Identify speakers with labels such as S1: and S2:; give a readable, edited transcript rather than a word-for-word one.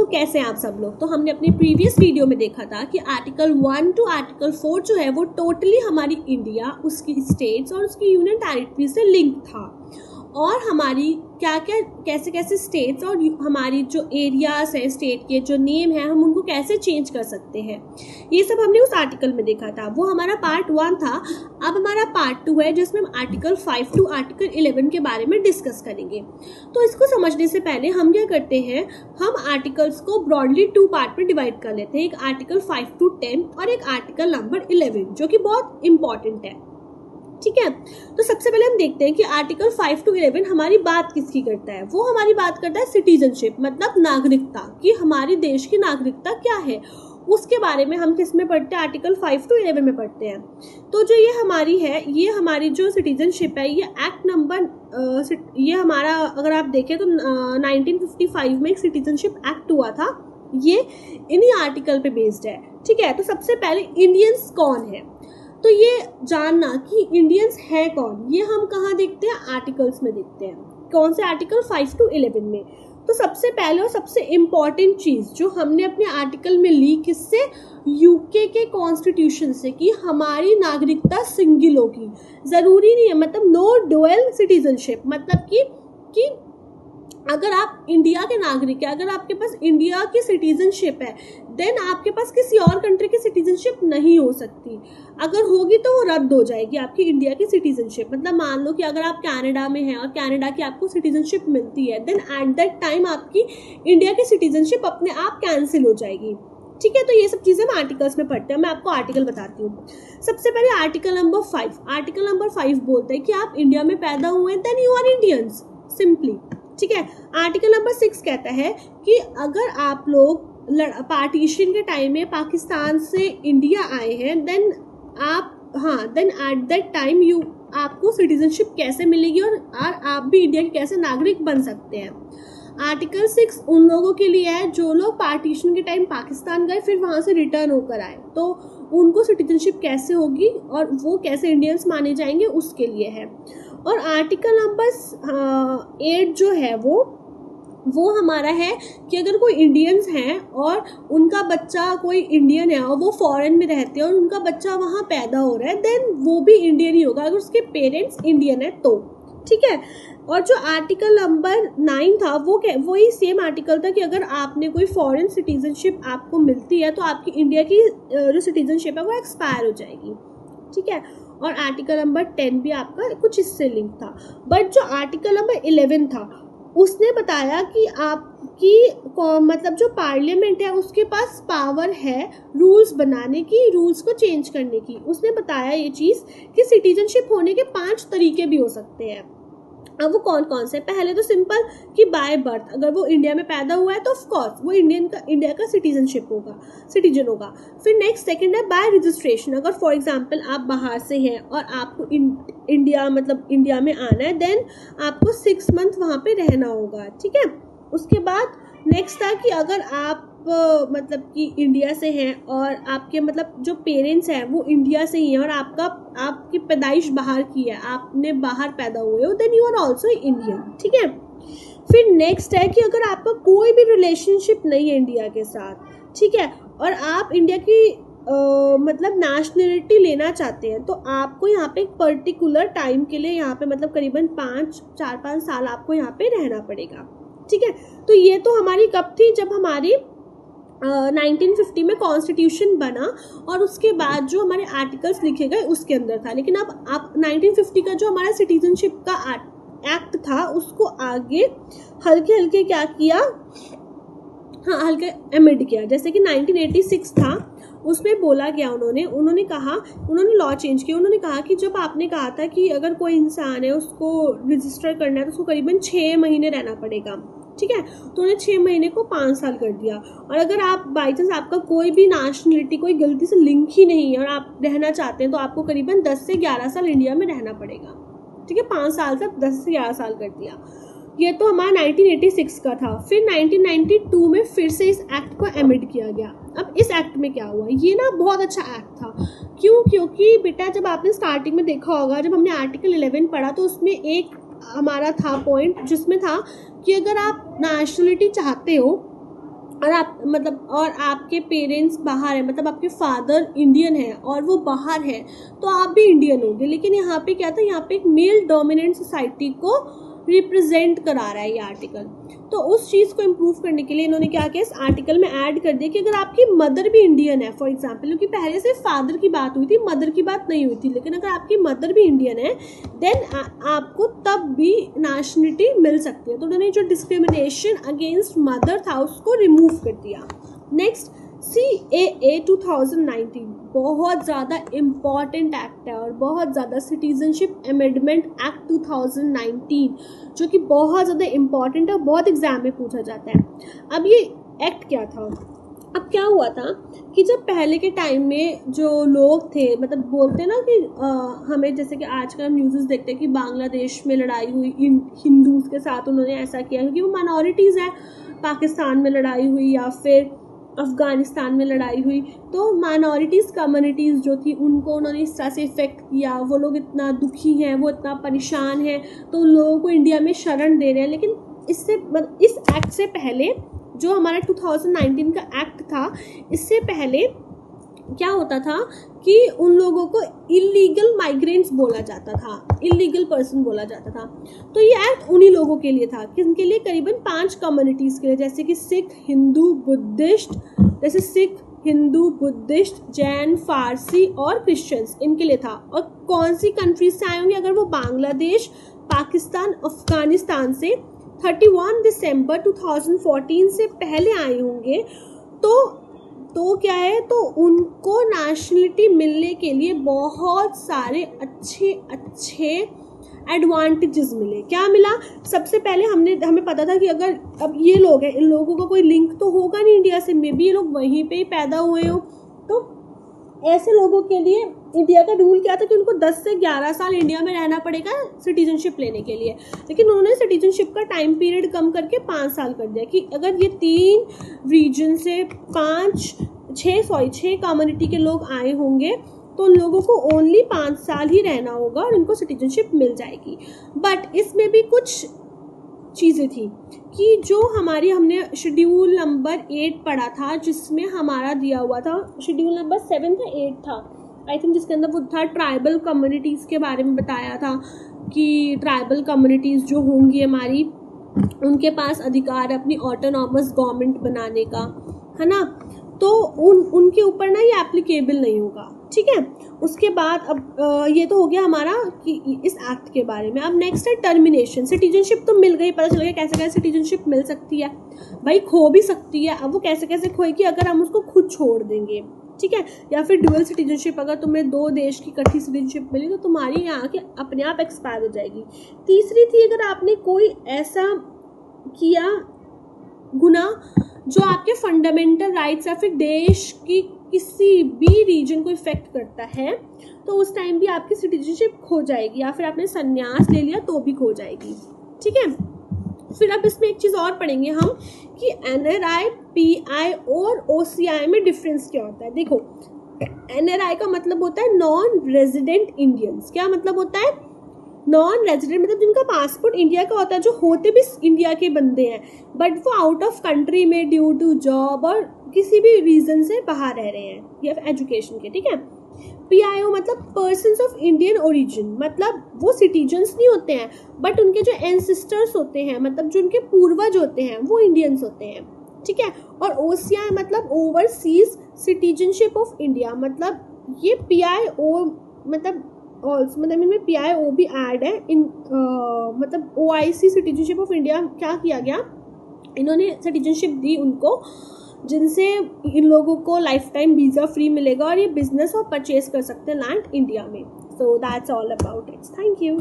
S1: कैसे हैं आप सब लोग। तो हमने अपनी प्रीवियस वीडियो में देखा था कि आर्टिकल 1 टू आर्टिकल 4 जो है वो टोटली हमारी इंडिया, उसकी स्टेट्स और उसकी यूनियन टेरिटरी से लिंक था, और हमारी क्या क्या कैसे कैसे स्टेट्स और हमारी जो एरियाज है स्टेट के जो नेम है हम उनको कैसे चेंज कर सकते हैं, ये सब हमने उस आर्टिकल में देखा था। वो हमारा पार्ट 1 था। अब हमारा पार्ट 2 है जिसमें हम आर्टिकल 5 टू आर्टिकल 11 के बारे में डिस्कस करेंगे। तो इसको समझने से पहले हम क्या करते हैं, हम आर्टिकल्स को ब्रॉडली 2 पार्ट में डिवाइड कर लेते हैं, एक आर्टिकल 5 टू 10 और एक आर्टिकल नंबर 11 जो कि बहुत इंपॉर्टेंट है। ठीक है, तो सबसे पहले हम देखते हैं कि आर्टिकल 5 टू 11 हमारी बात किसकी करता है। वो हमारी बात करता है सिटीजनशिप, मतलब नागरिकता, कि हमारी देश की नागरिकता क्या है, उसके बारे में हम किस में पढ़ते हैं, आर्टिकल 5 टू 11 में पढ़ते हैं। तो जो ये हमारी है, ये हमारी जो सिटीजनशिप है, ये एक्ट नंबर ये हमारा अगर आप देखें तो 1955 में एक सिटीजनशिप एक्ट हुआ था, ये इन्हीं आर्टिकल पे बेस्ड है। ठीक है, तो सबसे पहले इंडियंस कौन है, तो ये जानना कि इंडियंस है कौन, ये हम कहाँ देखते हैं, आर्टिकल्स में देखते हैं। कौन से आर्टिकल 5 टू 11 में। तो सबसे पहले और सबसे इम्पॉर्टेंट चीज़ जो हमने अपने आर्टिकल में ली, किससे, यूके के कॉन्स्टिट्यूशन से, कि हमारी नागरिकता सिंगल होगी, ज़रूरी नहीं है, मतलब नो डुअल सिटीजनशिप, मतलब कि अगर आप इंडिया के नागरिक हैं, अगर आपके पास इंडिया की सिटीजनशिप है, देन आपके पास किसी और कंट्री की सिटीजनशिप नहीं हो सकती। अगर होगी तो वो रद्द हो जाएगी आपकी इंडिया की सिटीजनशिप। मतलब मान लो कि अगर आप कनाडा में हैं और कनाडा की आपको सिटीजनशिप मिलती है, देन एट दैट टाइम आपकी इंडिया की सिटीजनशिप अपने आप कैंसिल हो जाएगी। ठीक है, तो ये सब चीज़ें हम आर्टिकल्स में पढ़ते हैं। मैं आपको आर्टिकल बताती हूँ। सबसे पहले आर्टिकल नंबर 5। आर्टिकल नंबर 5 बोलता है कि आप इंडिया में पैदा हुए हैं, then you are Indians, simply. ठीक है, आर्टिकल नंबर 6 कहता है कि अगर आप लोग पार्टीशन के टाइम में पाकिस्तान से इंडिया आए हैं, देन एट दैट टाइम आपको सिटीजनशिप कैसे मिलेगी और आप भी इंडिया के कैसे नागरिक बन सकते हैं। आर्टिकल 6 उन लोगों के लिए है जो लोग पार्टीशन के टाइम पाकिस्तान गए फिर वहाँ से रिटर्न होकर आए, तो उनको सिटीजनशिप कैसे होगी और वो कैसे इंडियंस माने जाएंगे, उसके लिए है। और आर्टिकल नंबर 8 जो है वो हमारा है कि अगर कोई इंडियंस हैं और उनका बच्चा कोई इंडियन है और वो फॉरेन में रहते हैं और उनका बच्चा वहाँ पैदा हो रहा है, देन वो भी इंडियन ही होगा अगर उसके पेरेंट्स इंडियन है तो। ठीक है, और जो आर्टिकल नंबर 9 था वही सेम आर्टिकल था कि अगर आपने कोई फॉरेन सिटीजनशिप आपको मिलती है तो आपकी इंडिया की जो सिटीजनशिप है वो एक्सपायर हो जाएगी। ठीक है, और आर्टिकल नंबर 10 भी आपका कुछ इससे लिंक था। बट जो आर्टिकल नंबर 11 था उसने बताया कि आपकी मतलब जो पार्लियामेंट है उसके पास पावर है रूल्स बनाने की, रूल्स को चेंज करने की। उसने बताया ये चीज़ कि सिटीजनशिप होने के 5 तरीके भी हो सकते हैं। अब वो कौन कौन से, पहले तो सिंपल कि बाय बर्थ, अगर वो इंडिया में पैदा हुआ है तो ऑफ कोर्स वो इंडिया का सिटीजन होगा। फिर नेक्स्ट सेकंड है बाय रजिस्ट्रेशन, अगर फॉर एग्जांपल आप बाहर से हैं और आपको इंडिया में आना है, देन आपको 6 मंथ वहाँ पे रहना होगा। ठीक है, उसके बाद नेक्स्ट था कि अगर आप मतलब कि इंडिया से हैं और आपके मतलब जो पेरेंट्स हैं वो इंडिया से ही हैं और आपकी पैदाइश बाहर की है, आपने बाहर पैदा हुए हो, then you are also Indian. ठीक है, फिर नेक्स्ट है कि अगर आपका कोई भी रिलेशनशिप नहीं है इंडिया के साथ, ठीक है, और आप इंडिया की मतलब नेशनलिटी लेना चाहते हैं, तो आपको यहाँ पे एक पर्टिकुलर टाइम के लिए यहाँ पे मतलब करीबन 4-5 साल आपको यहाँ पे रहना पड़ेगा। ठीक है, तो ये तो हमारी कब थी, जब हमारी 1950 में कॉन्स्टिट्यूशन बना और उसके बाद जो हमारे आर्टिकल्स लिखे गए उसके अंदर था। लेकिन अब 1950 का जो हमारा सिटीजनशिप का एक्ट था उसको आगे हल्के क्या किया, हल्के एमेंड किया। जैसे कि 1986 था, उसमें बोला गया उन्होंने लॉ चेंज किया। उन्होंने कहा कि जब आपने कहा था कि अगर कोई इंसान है उसको रजिस्टर करना है तो उसको करीबन 6 महीने रहना पड़ेगा। ठीक है, तो उन्हें 6 महीने को 5 साल कर दिया। और अगर आप बाई चांस आपका कोई भी नेशनलिटी कोई गलती से लिंक ही नहीं है और आप रहना चाहते हैं तो आपको करीबन 10 से 11 साल इंडिया में रहना पड़ेगा। ठीक है, 5 साल से 10 से 11 साल कर दिया। ये तो हमारा 1986 का था। फिर 1992 में फिर से इस एक्ट को एमेंड किया गया। अब इस एक्ट में क्या हुआ, ये ना बहुत अच्छा एक्ट था। क्यों? क्योंकि बेटा जब आपने स्टार्टिंग में देखा होगा, जब हमने आर्टिकल 11 पढ़ा तो उसमें एक हमारा था पॉइंट जिसमें था कि अगर आप नेशनलिटी चाहते हो और आपके पेरेंट्स बाहर हैं, मतलब आपके फादर इंडियन है और वो बाहर है, तो आप भी इंडियन होंगे। लेकिन यहाँ पे क्या था, यहाँ पे एक मेल डोमिनेंट सोसाइटी को रिप्रेजेंट करा रहा है ये आर्टिकल। तो उस चीज़ को इम्प्रूव करने के लिए इन्होंने क्या किया, इस आर्टिकल में ऐड कर दिया कि अगर आपकी मदर भी इंडियन है, फॉर एग्जाम्पल, क्योंकि पहले सिर्फ फादर की बात हुई थी, मदर की बात नहीं हुई थी, लेकिन अगर आपकी मदर भी इंडियन है देन आपको तब भी नेशनलिटी मिल सकती है। तो उन्होंने जो डिस्क्रिमिनेशन अगेंस्ट मदर था उसको रिमूव कर दिया। नेक्स्ट, CAA 2019 बहुत ज़्यादा इम्पॉर्टेंट एक्ट है और बहुत ज़्यादा सिटीजनशिप अमेंडमेंट एक्ट 2019 जो कि बहुत ज़्यादा इम्पॉर्टेंट है, बहुत एग्जाम में पूछा जाता है। अब ये एक्ट क्या था, अब क्या हुआ था कि जब पहले के टाइम में जो लोग थे, मतलब बोलते हैं ना कि हमें, जैसे कि आजकल हम न्यूज़ देखते हैं कि बांग्लादेश में लड़ाई हुई हिंदूज के साथ, उन्होंने ऐसा किया क्योंकि वो माइनॉरिटीज़ हैं। पाकिस्तान में लड़ाई हुई या फिर अफ़गानिस्तान में लड़ाई हुई, तो माइनॉरिटीज़ कम्युनिटीज़ जो थी उनको उन्होंने इस तरह से इफ़ेक्ट किया, वो लोग इतना दुखी हैं, वो इतना परेशान हैं, तो उन लोगों को इंडिया में शरण दे रहे हैं। लेकिन इस एक्ट से पहले जो हमारा 2019 का एक्ट था, इससे पहले क्या होता था कि उन लोगों को इलीगल माइग्रेंट्स बोला जाता था, इलीगल पर्सन बोला जाता था। तो ये एक्ट उन्हीं लोगों के लिए था, किनके लिए, करीबन 5 कम्युनिटीज़ के लिए, जैसे कि सिख, हिंदू, बुद्धिस्ट, जैन, फारसी और क्रिश्चियंस, इनके लिए था। और कौन सी कंट्रीज से आए होंगे, अगर वो बांग्लादेश, पाकिस्तान, अफगानिस्तान से 31 दिसंबर 2014 से पहले आए होंगे, तो क्या है, तो उनको नेशनलिटी मिलने के लिए बहुत सारे अच्छे एडवांटेजेस मिले। क्या मिला, सबसे पहले हमें पता था कि अगर अब ये लोग हैं, इन लोगों का कोई लिंक तो होगा नहीं इंडिया से, मे बी ये लोग वहीं पे ही पैदा हुए हो, तो ऐसे लोगों के लिए इंडिया का रूल क्या था कि उनको 10 से 11 साल इंडिया में रहना पड़ेगा सिटीजनशिप लेने के लिए। लेकिन उन्होंने सिटीजनशिप का टाइम पीरियड कम करके 5 साल कर दिया कि अगर ये 3 रीजन से 6 कम्युनिटी के लोग आए होंगे तो उन लोगों को ओनली 5 साल ही रहना होगा और उनको सिटीजनशिप मिल जाएगी। बट इसमें भी कुछ चीज़ें थी कि जो हमने शेड्यूल नंबर 8 पढ़ा था, जिसमें हमारा दिया हुआ था, शेड्यूल नंबर 7 था 8 था आई थिंक, जिसके अंदर वो था ट्राइबल कम्युनिटीज़ के बारे में बताया था कि ट्राइबल कम्युनिटीज़ जो होंगी हमारी, उनके पास अधिकार है अपनी ऑटोनॉमस गवर्नमेंट बनाने का, है ना, तो उनके ऊपर ना ये एप्लीकेबल नहीं होगा। ठीक है, उसके बाद अब ये तो हो गया हमारा कि इस एक्ट के बारे में। अब नेक्स्ट है टर्मिनेशन। सिटीजनशिप तो मिल गई, पता चल गया कैसे कैसे सिटीजनशिप मिल सकती है, भाई खो भी सकती है। अब वो कैसे कैसे खोएगी, अगर हम उसको खुद छोड़ देंगे, ठीक है, या फिर ड्यूअल सिटीजनशिप, अगर तुम्हें 2 देश की इकट्ठी सिटीजनशिप मिली तो तुम्हारी यहाँ के अपने आप एक्सपायर हो जाएगी। तीसरी थी, अगर आपने कोई ऐसा किया गुनाह जो आपके फंडामेंटल राइट्स या फिर देश की किसी भी रीजन को इफेक्ट करता है, तो उस टाइम भी आपकी सिटीजनशिप खो जाएगी, या फिर आपने संन्यास ले लिया तो भी खो जाएगी। ठीक है, फिर अब इसमें एक चीज़ और पढ़ेंगे हम कि NRI, PI और OCI में डिफरेंस क्या होता है। देखो, NRI का मतलब होता है नॉन रेजिडेंट इंडियंस। क्या मतलब होता है, नॉन रेजिडेंट मतलब जिनका पासपोर्ट इंडिया का होता है, जो होते भी इंडिया के बंदे हैं, बट वो आउट ऑफ कंट्री में ड्यू टू जॉब और किसी भी रीजन से बाहर रह रहे हैं या एजुकेशन के। ठीक है, PIO मतलब पर्सन्स ऑफ इंडियन ओरिजिन, मतलब वो सिटीजन्स नहीं होते हैं, बट उनके जो एंसेस्टर्स होते हैं, मतलब जो उनके पूर्वज होते हैं, वो इंडियंस होते हैं। ठीक है, और OCI मतलब ओवरसीज सिटीजनशिप ऑफ इंडिया, मतलब ये PIO मतलब ऑल्सो, मतलब इनमें PIO भी ऐड है इन, मतलब OIC सिटीजनशिप ऑफ इंडिया क्या किया गया, इन्होंने सिटीजनशिप दी उनको जिनसे इन लोगों को लाइफ टाइम वीज़ा फ्री मिलेगा और ये बिजनेस और परचेज कर सकते हैं लैंड इंडिया में। So that's all about it, thank you.